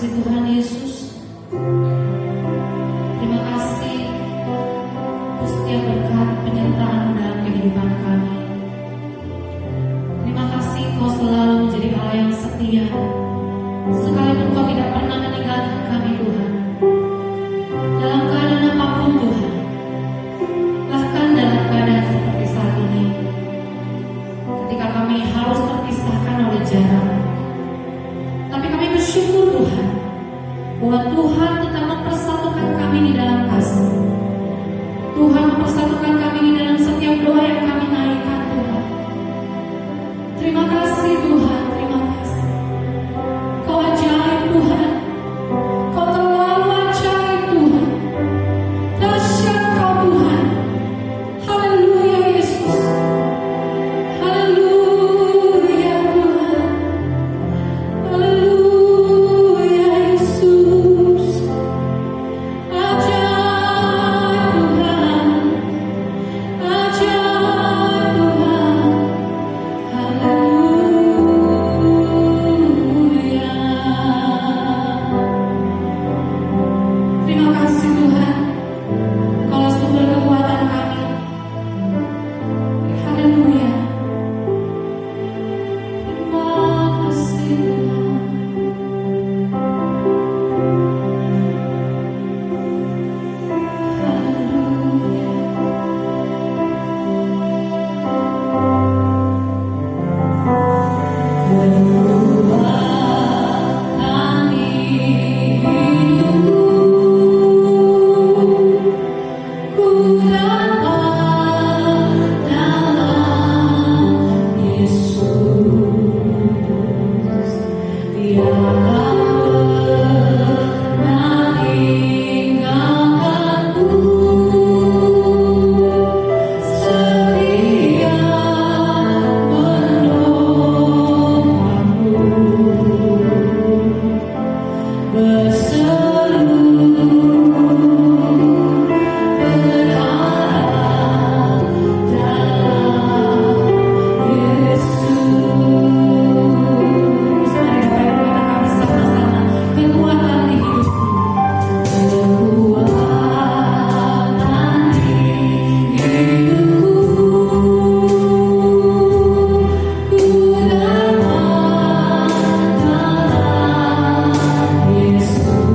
kasih Tuhan Yesus. Terima kasih untuk setiap berkat penyertaan-Mu dalam kehidupan kami. Terima kasih Kau selalu menjadi Allah yang setia. Sekalipun Kau tidak pernah meninggalkan kami Tuhan. Dalam keadaan apapun Tuhan. Bahkan dalam keadaan seperti saat ini. Ketika kami harus terpisahkan oleh jarak. Tapi kami bersyukur Tuhan bahwa Tuhan tetap mempersatukan kami di dalam kasih. Tuhan mempersatukan kami di dalam setiap doa yang kami naikkan Tuhan. Terima kasih Tuhan, terima kasih. Kau ajaib Tuhan. Kau terlalu ajaib Tuhan. Dahsyat Kau Tuhan. Haleluya Yesus. Haleluya Tuhan. Haleluya Yesus. Ajaib Tuhan. Ajaib Tuhan. Haleluya. Terima kasih Tuhan. Kau sumber kekuatan kami. Haleluya. Terima kasih Tuhan. Haleluya. Kekuatan hidup ku dapat dalam Yesus. Tiada pernah tinggalkanku, setia menolongku, berseru berharap dalam Yesus. Mari Bapak Ibu katakan bersama-sama, kekuatan di hidupku. Kekuatan di hidupku, ku dapat dalam Yesus.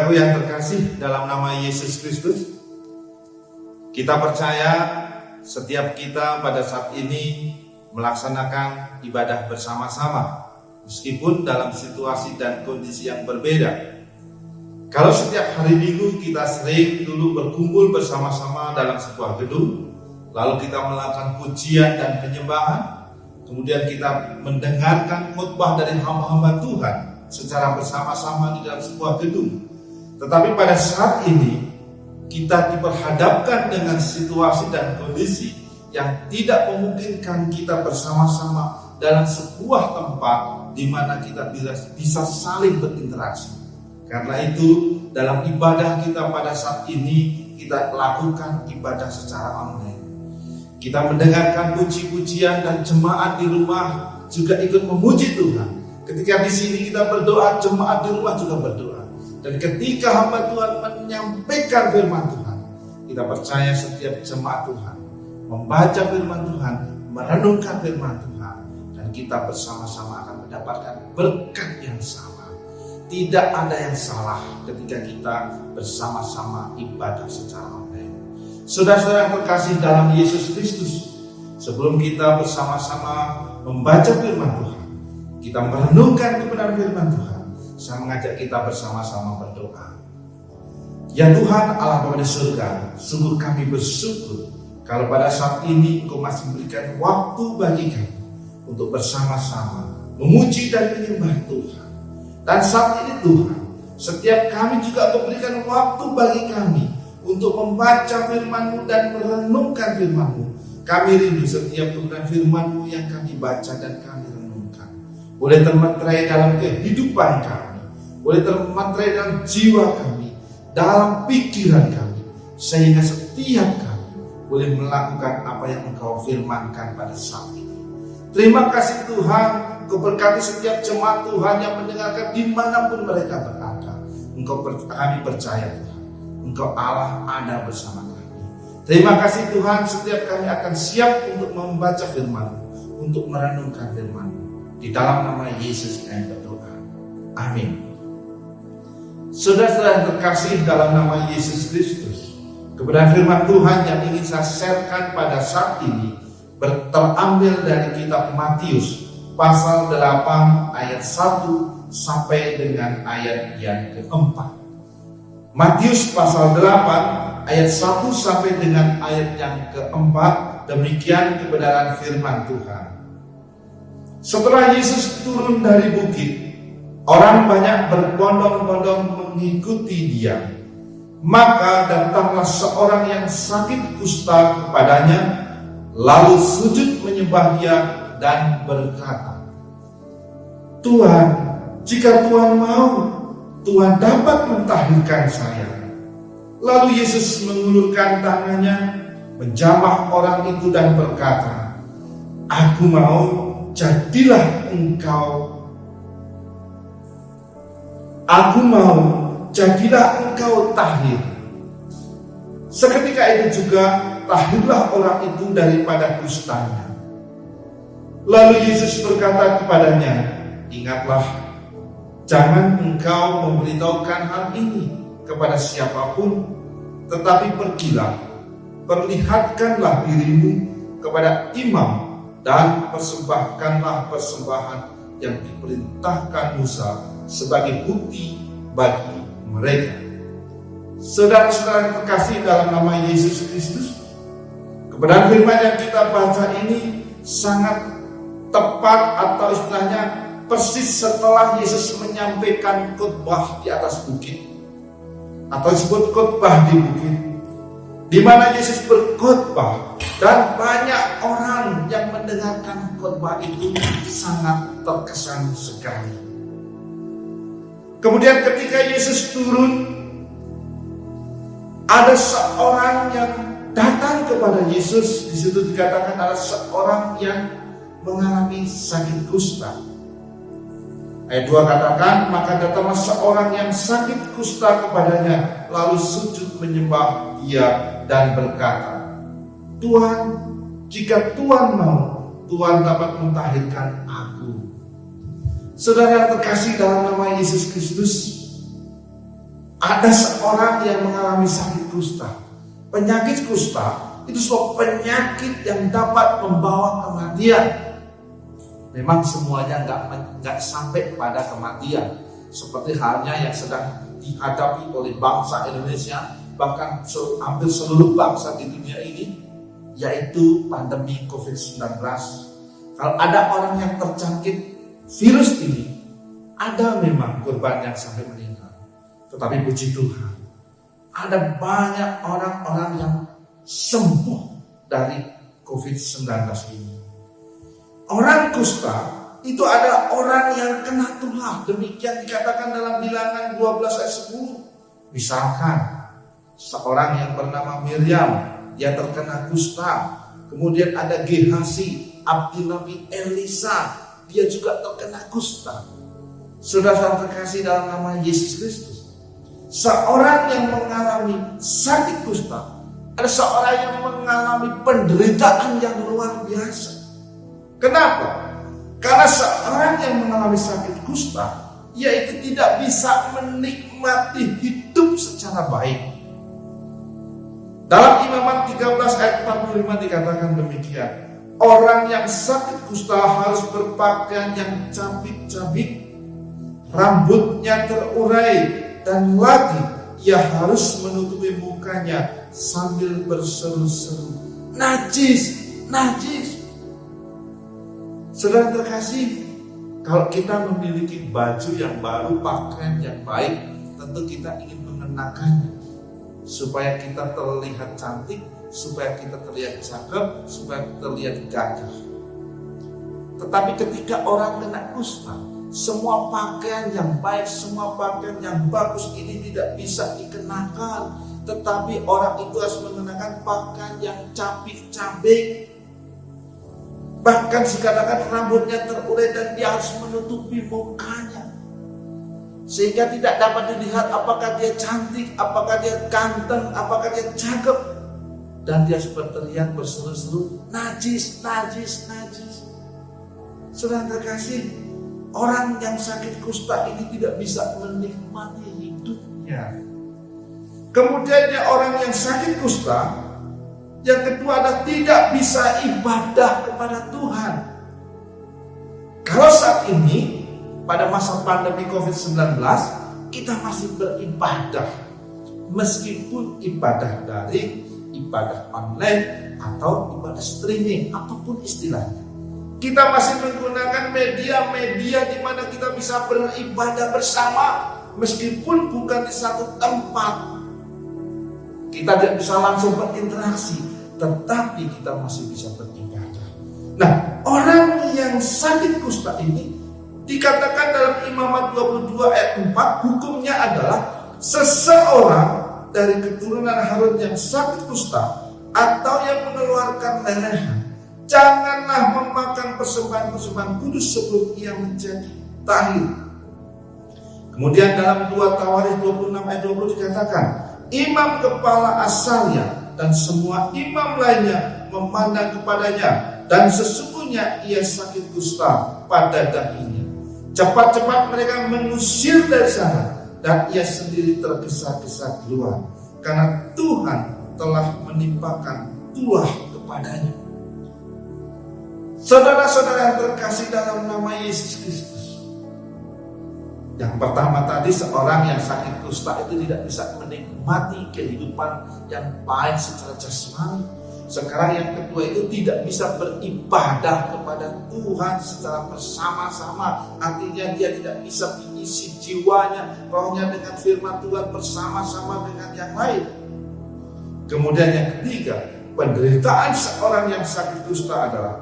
Saudaraku yang terkasih dalam nama Yesus Kristus, kita percaya setiap kita pada saat ini melaksanakan ibadah bersama-sama, meskipun dalam situasi dan kondisi yang berbeda. Kalau setiap hari Minggu kita sering dulu berkumpul bersama-sama dalam sebuah gedung, lalu kita melakukan pujian dan penyembahan, kemudian kita mendengarkan khotbah dari hamba-hamba Tuhan secara bersama-sama di dalam sebuah gedung. Tetapi pada saat ini kita diperhadapkan dengan situasi dan kondisi yang tidak memungkinkan kita bersama-sama dalam sebuah tempat di mana kita bisa saling berinteraksi. Karena itu dalam ibadah kita pada saat ini kita lakukan ibadah secara online. Kita mendengarkan puji-pujian dan jemaat di rumah juga ikut memuji Tuhan. Ketika di sini kita berdoa, jemaat di rumah juga berdoa. Dan ketika hamba Tuhan menyampaikan firman Tuhan, kita percaya setiap jemaat Tuhan membaca firman Tuhan, merenungkan firman Tuhan, dan kita bersama-sama akan mendapatkan berkat yang sama. Tidak ada yang salah ketika kita bersama-sama ibadah secara online. Saudara-saudara yang terkasih dalam Yesus Kristus, sebelum kita bersama-sama membaca firman Tuhan, kita merenungkan kebenaran firman Tuhan, saya mengajak kita bersama-sama berdoa. Ya Tuhan Allah Bapa di surga, sungguh kami bersyukur kalau pada saat ini Engkau masih memberikan waktu bagi kami untuk bersama-sama memuji dan menyembah Tuhan. Dan saat ini Tuhan, setiap kami juga Engkau berikan waktu bagi kami untuk membaca firman-Mu dan merenungkan firman-Mu. Kami rindu setiap kebenaran firman-Mu yang kami baca dan kami renungkan boleh termaterai dalam kehidupan kami, boleh termaterai dalam jiwa kami, dalam pikiran kami, sehingga setiap kami boleh melakukan apa yang Engkau firmankan pada saat ini. Terima kasih Tuhan, Engkau berkati setiap jemaat Tuhan yang mendengarkan dimanapun mereka berada. Kami percaya Tuhan, Engkau Allah ada bersama kami. Terima kasih Tuhan, setiap kami akan siap untuk membaca firman-Mu, untuk merenungkan firman-Mu. Di dalam nama Yesus kami berdoa. Amin. Saudara-saudara yang terkasih dalam nama Yesus Kristus, kebenaran firman Tuhan yang ingin saya sharekan pada saat ini terambil dari kitab Matius pasal 8 ayat 1 sampai dengan ayat yang keempat. Matius pasal 8 ayat 1 sampai dengan ayat yang keempat, demikian kebenaran firman Tuhan. Setelah Yesus turun dari bukit, orang banyak berbondong-bondong mengikuti Dia. Maka datanglah seorang yang sakit kusta kepadanya, lalu sujud menyembah Dia dan berkata, "Tuhan, jika Tuhan mau, Tuhan dapat mentahirkan saya." Lalu Yesus mengulurkan tangannya, menjamah orang itu dan berkata, "Aku mau, jadilah engkau. Aku mau, jadilah engkau tahir." Seketika itu juga tahirlah orang itu daripada kustanya. Lalu Yesus berkata kepadanya, "Ingatlah, jangan engkau memberitahukan hal ini kepada siapapun, tetapi pergilah, perlihatkanlah dirimu kepada imam dan persembahkanlah persembahan yang diperintahkan Musa sebagai bukti bagi mereka." Saudara-saudara yang terkasih dalam nama Yesus Kristus, kebenaran firman yang kita baca ini sangat tepat, atau istilahnya persis setelah Yesus menyampaikan khotbah di atas bukit, atau disebut khotbah di bukit, di mana Yesus berkhotbah dan banyak orang yang mendengarkan khotbah itu sangat terkesan sekali. Kemudian ketika Yesus turun, ada seorang yang datang kepada Yesus. Di situ dikatakan ada seorang yang mengalami sakit kusta. Ayat 2 katakan, "Maka datanglah seorang yang sakit kusta kepadanya, lalu sujud menyembah Dia dan berkata, 'Tuhan, jika Tuhan mau, Tuhan dapat mentahirkan aku.'" Saudara yang terkasih dalam nama Yesus Kristus, Ada seorang yang mengalami sakit kusta. Penyakit kusta itu sebuah penyakit yang dapat membawa kematian. Memang semuanya nggak sampai pada kematian, seperti halnya yang sedang dihadapi oleh bangsa Indonesia, bahkan hampir seluruh bangsa di dunia ini, yaitu pandemi COVID-19. Kalau ada orang yang terjangkit virus ini, ada memang korban yang sampai meninggal. Tetapi puji Tuhan, ada banyak orang-orang yang sembuh dari COVID-19 ini. Orang kusta itu adalah orang yang kena tulah. Demikian dikatakan dalam Bilangan 12 ayat 10. Misalkan seorang yang bernama Miriam, dia terkena kusta. Kemudian ada Gehasi, abdi Nabi Elisa, dia juga terkena kusta. Saudara terkasih dalam nama Yesus Kristus, seorang yang mengalami sakit kusta ada seorang yang mengalami penderitaan yang luar biasa. Kenapa? Karena seorang yang mengalami sakit kusta, yaitu tidak bisa menikmati hidup secara baik. Dalam Imamat 13 ayat 45 dikatakan demikian. Orang yang sakit kusta harus berpakaian yang cabik-cabik, rambutnya terurai, dan lagi ia harus menutupi mukanya sambil berseru-seru, najis, najis. Saudara terkasih, kalau kita memiliki baju yang baru, pakaian yang baik, tentu kita ingin mengenakannya supaya kita terlihat cantik, supaya kita terlihat cakep, supaya terlihat gagah. Tetapi ketika orang kena kusta, semua pakaian yang baik, semua pakaian yang bagus ini tidak bisa dikenakan. Tetapi orang itu harus mengenakan pakaian yang cabik-cabik. Bahkan dikatakan rambutnya terurai dan dia harus menutupi mukanya, sehingga tidak dapat dilihat apakah dia cantik, apakah dia ganteng, apakah dia cakep. Dan dia seperti teriak berseru-seru, najis, najis, najis. Saudara terkasih, orang yang sakit kusta ini tidak bisa menikmati hidupnya. Kemudian orang yang sakit kusta, yang kedua adalah tidak bisa ibadah kepada Tuhan. Kalau saat ini pada masa pandemi COVID-19 kita masih beribadah, meskipun ibadah daring, ibadah online, atau ibadah streaming, apapun istilahnya. Kita masih menggunakan media-media di mana kita bisa beribadah bersama, meskipun bukan di satu tempat. Kita tidak bisa langsung berinteraksi, tetapi kita masih bisa beribadah. Nah, orang yang sakit kusta ini dikatakan dalam Imamat 22 ayat 4, hukumnya adalah seseorang dari keturunan Harun yang sakit kusta atau yang mengeluarkan lelehan, janganlah memakan persembahan-persembahan kudus sebelum ia menjadi tahir. Kemudian dalam 2 Tawarikh 26 ayat 20 dikatakan, imam kepala asalnya dan semua imam lainnya memandang kepadanya, dan sesungguhnya ia sakit kusta pada dahinya. Cepat-cepat mereka mengusir dari sana, dan ia sendiri tergesa-gesa keluar, karena Tuhan telah menimpakan tulah kepadanya. Saudara-saudara yang terkasih dalam nama Yesus Kristus, yang pertama tadi, seorang yang sakit kusta itu tidak bisa menikmati kehidupan yang baik secara jasmani. Sekarang yang kedua itu tidak bisa beribadah kepada Tuhan secara bersama-sama. Artinya dia tidak bisa mengisi jiwanya, rohnya dengan firman Tuhan bersama-sama dengan yang lain. Kemudian yang ketiga, penderitaan seorang yang sakit kusta adalah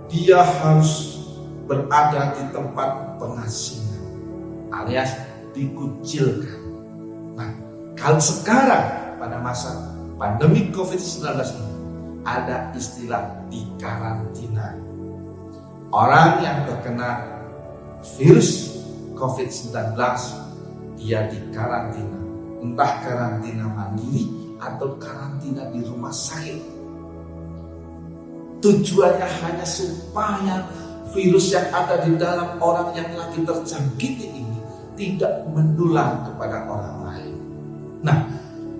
dia harus berada di tempat pengasingan, alias dikucilkan. Nah, kalau sekarang pada masa pandemi COVID-19 ini ada istilah dikarantina. Orang yang terkena virus COVID-19 dia dikarantina, entah karantina mandiri atau karantina di rumah sakit. Tujuannya hanya supaya virus yang ada di dalam orang yang lagi terjangkit ini tidak menular kepada orang lain. Nah,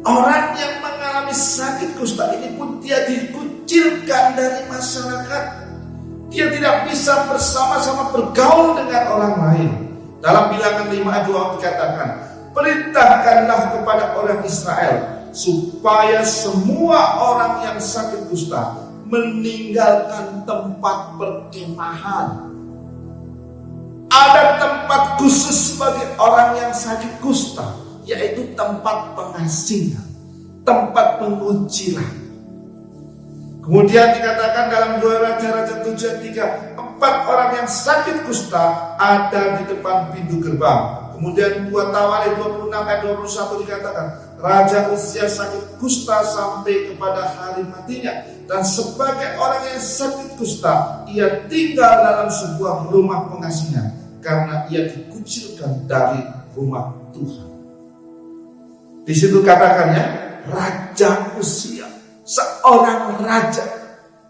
orang yang mengalami sakit kusta ini pun dia dikucilkan dari masyarakat. Dia tidak bisa bersama-sama bergaul dengan orang lain. Dalam Bilangan 5 ayat 2 dikatakan, perintahkanlah kepada orang Israel supaya semua orang yang sakit kusta meninggalkan tempat perkemahan. Ada tempat khusus bagi orang yang sakit kusta, yaitu tempat pengasingan, tempat pengucilan. Kemudian dikatakan dalam 2 Raja-Raja 7:3, 4 orang yang sakit kusta ada di depan pintu gerbang. Kemudian 2 Tawari 26 ayat 21 dikatakan, Raja Uzia sakit kusta sampai kepada hari matinya, dan sebagai orang yang sakit kusta ia tinggal dalam sebuah rumah pengasingan karena ia dikucilkan dari rumah Tuhan. Di situ katakannya Raja Uzia, seorang raja,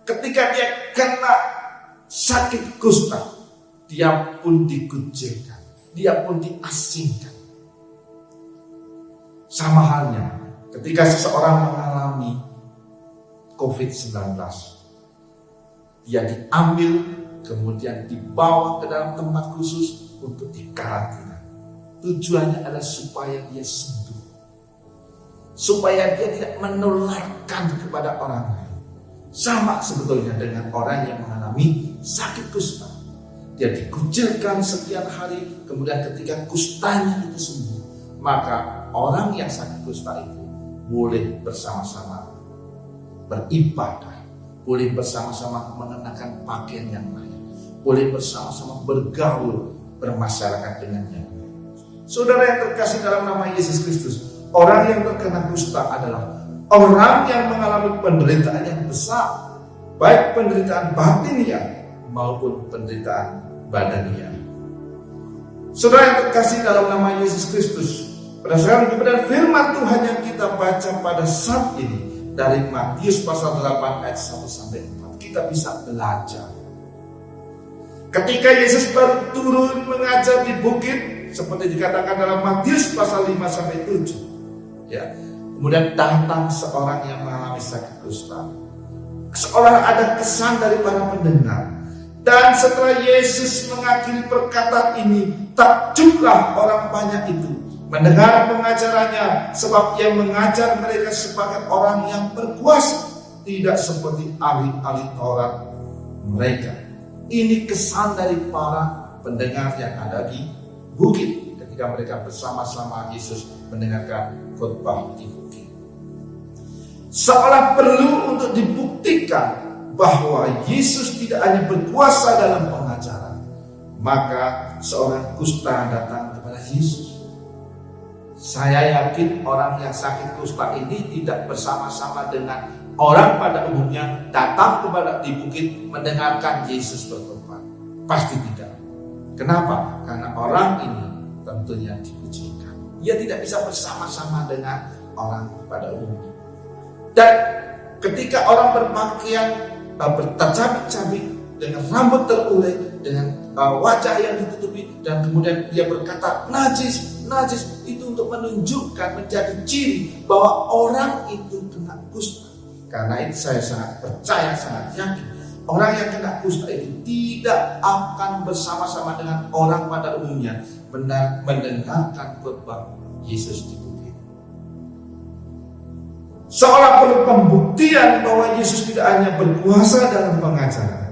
ketika dia kena sakit kusta, dia pun dikucilkan, dia pun diasingkan. Sama halnya ketika seseorang mengalami COVID-19, dia diambil kemudian dibawa ke dalam tempat khusus untuk dikarantina. Tujuannya adalah supaya dia sembuh, supaya dia tidak menularkan kepada orang lain. Sama sebetulnya dengan orang yang mengalami sakit kusta. Dia dikucilkan sekian hari, kemudian ketika kustanya itu sembuh, maka orang yang sakit kusta itu boleh bersama-sama beribadah, boleh bersama-sama mengenakan pakaian yang layak, boleh bersama-sama bergaul, bermasyarakat dengan yang lain. Saudara yang terkasih dalam nama Yesus Kristus, orang yang terkena kusta adalah orang yang mengalami penderitaan yang besar, baik penderitaan batiniah maupun penderitaan badaniah. Saudara yang terkasih dalam nama Yesus Kristus, berdasarkan kepada firman Tuhan yang kita baca pada saat ini dari Matius pasal 8 ayat 1-4, kita bisa belajar. Ketika Yesus baru turun mengajar di bukit, seperti dikatakan dalam Matius pasal 5-7, ya, kemudian datang seorang yang mengalami sakit kusta. Seolah ada kesan dari para pendengar. Dan setelah Yesus mengakhiri perkataan ini, takjublah orang banyak itu mendengar pengajarannya, sebab ia mengajar mereka sebagai orang yang berkuasa, tidak seperti ahli-ahli Taurat mereka. Ini kesan dari para pendengar yang ada di bukit ketika mereka bersama-sama Yesus mendengarkan khotbah di bukit. Seolah perlu untuk dibuktikan bahwa Yesus tidak hanya berkuasa dalam pengajaran, maka seorang kusta datang kepada Yesus. Saya yakin orang yang sakit kusta ini tidak bersama-sama dengan orang pada umumnya datang kepada di bukit mendengarkan Yesus berkhotbah. Pasti tidak. Kenapa? Karena orang ini tentunya dikucilkan. Ia tidak bisa bersama-sama dengan orang pada umumnya. Dan ketika orang berpakaian bercabik-cabik, dengan rambut terurai, dengan wajah yang ditutupi, dan kemudian dia berkata najis, najis, itu untuk menunjukkan, menjadi ciri bahwa orang itu kena kusta. Karena itu saya sangat percaya, sangat yakin, orang yang kena kusta itu tidak akan bersama-sama dengan orang pada umumnya mendengarkan khotbah Yesus di bukit. Seolah perlu pembuktian bahwa Yesus tidak hanya berkuasa dalam pengajaran,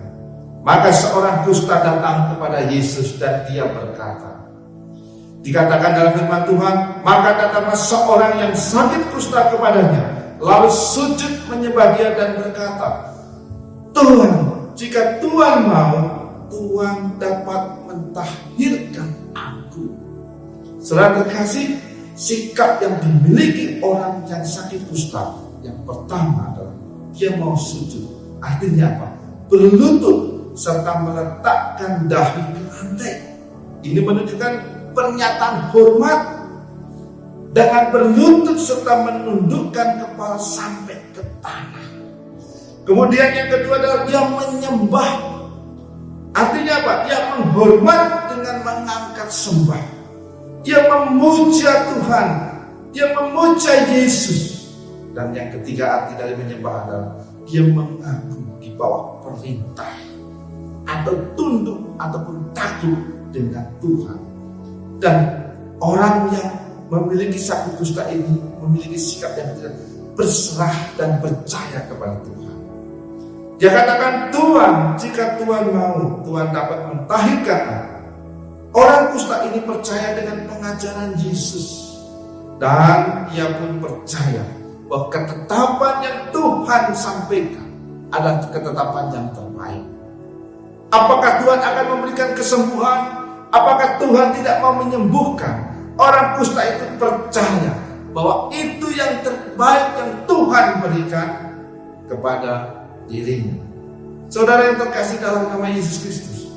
maka seorang kusta datang kepada Yesus dan dia berkata, dikatakan dalam firman Tuhan, maka datanglah seorang yang sakit kusta kepadanya, lalu sujud menyembah dia dan berkata, Tuhan, jika Tuhan mau, Tuhan dapat mentahirkan aku. Saudara terkasih, sikap yang dimiliki orang yang sakit kusta, yang pertama adalah dia mau sujud. Artinya apa? Berlutut serta meletakkan dahi ke lantai. Ini menunjukkan pernyataan hormat. Dengan berlutut serta menundukkan kepala sampai ke tanah. Kemudian yang kedua adalah dia menyembah. Artinya apa? Dia menghormat dengan mengangkat sembah. Dia memuja Tuhan dia memuja Yesus. Dan yang ketiga arti dari menyembah adalah dia mengaku di bawah perintah atau tunduk ataupun takut dengan Tuhan. Dan orang yang memiliki sakit kusta ini memiliki sikap yang tidak berserah dan percaya kepada Tuhan. Dia katakan, Tuhan, jika Tuhan mau, Tuhan dapat mentahirkan aku. Orang kusta ini percaya dengan pengajaran Yesus. Dan ia pun percaya bahwa ketetapan yang Tuhan sampaikan adalah ketetapan yang terbaik. Apakah Tuhan akan memberikan kesembuhan? Apakah Tuhan tidak mau menyembuhkan? Orang kusta itu percaya bahwa itu yang terbaik yang Tuhan berikan kepada dirinya. Saudara yang terkasih dalam nama Yesus Kristus,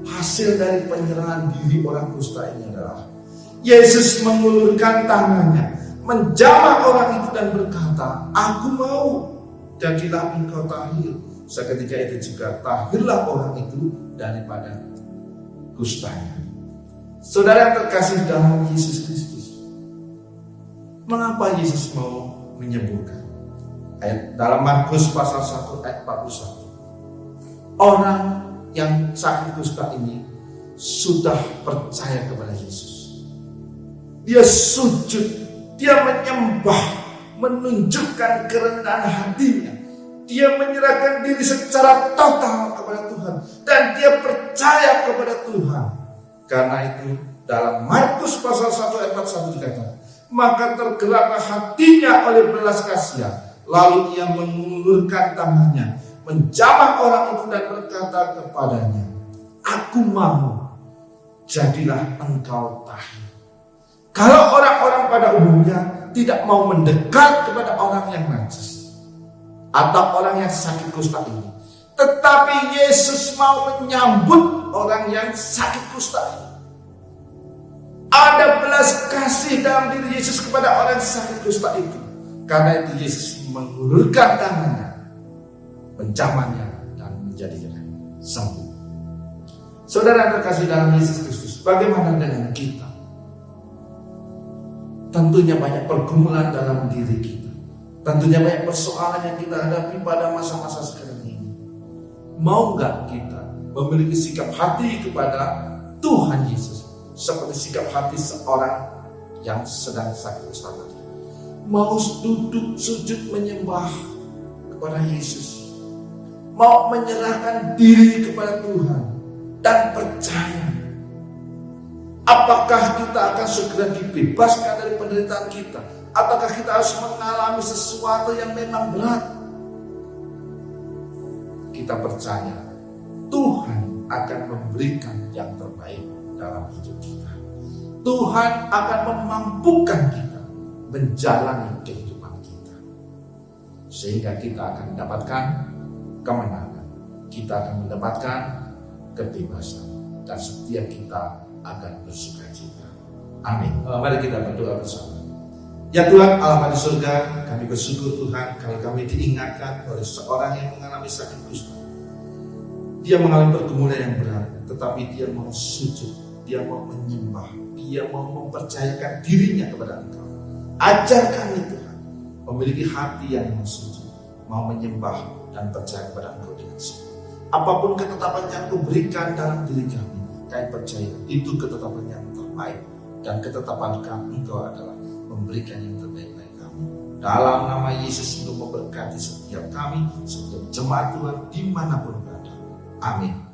hasil dari penyerahan diri orang kusta ini adalah Yesus mengulurkan tangannya, menjamah orang itu dan berkata, aku mau, jadilah engkau tahir. Seketika itu juga tahirlah orang itu daripada kustanya. Saudara yang terkasih dalam Yesus Kristus, mengapa Yesus mau menyembuhkan? Dalam Markus pasal 1 ayat 41, orang yang sakit kusta ini sudah percaya kepada Yesus. Dia sujud, dia menyembah, menunjukkan kerendahan hatinya. Dia menyerahkan diri secara total kepada Tuhan dan dia percaya kepada Tuhan. Karena itu dalam Markus pasal 1 ayat 41 dikatakan, maka tergeraklah hatinya oleh belas kasihan, lalu ia mengulurkan tangannya, menjamah orang itu dan berkata kepadanya, aku mau, jadilah engkau tahir. Kalau orang-orang pada umumnya tidak mau mendekat kepada orang yang najis atau orang yang sakit kusta ini, tetapi Yesus mau menyambut orang yang sakit kusta ini. Ada belas kasih dalam diri Yesus kepada orang sakit kusta itu. Karena itu Yesus mengulurkan tangannya, menjamahnya dan menjadikan sembuh. Saudara terkasih dalam Yesus Kristus, bagaimana dengan kita? Tentunya banyak pergumulan dalam diri kita. Tentunya banyak persoalan yang kita hadapi pada masa-masa sekarang ini. Mau nggak kita memiliki sikap hati kepada Tuhan Yesus seperti sikap hati seorang yang sedang sakit kusta tadi? Mau duduk sujud menyembah kepada Yesus, mau menyerahkan diri kepada Tuhan dan percaya. Apakah kita akan segera dibebaskan dari penderitaan kita, ataukah kita harus mengalami sesuatu yang memang berat? Kita percaya Tuhan akan memberikan yang terbaik dalam hidup kita. Tuhan akan memampukan kita menjalani kehidupan kita, sehingga kita akan mendapatkan kemenangan, kita akan mendapatkan kebebasan, dan setiap kita akan bersukacita. Amin. Mari kita berdoa bersama. Ya Tuhan Allah di surga, kami bersyukur Tuhan kalau kami diingatkan oleh seorang yang mengalami sakit kusta. Dia mengalami pergumulan yang berat, tetapi dia mau sujud, dia mau menyembah, dia mau mempercayakan dirinya kepada Engkau. Ajar kami Tuhan memiliki hati yang mau sujud, mau menyembah dan percaya kepada Engkau dengan semua. Apapun ketetapan yang Engkau berikan dalam diri kami, kami percaya itu ketetapan yang terbaik, dan ketetapan kami Engkau adalah memberikan yang terbaik bagi kami. Dalam nama Yesus, untuk memberkati setiap kami, setiap jemaat Tuhan dimanapun berada. Amin.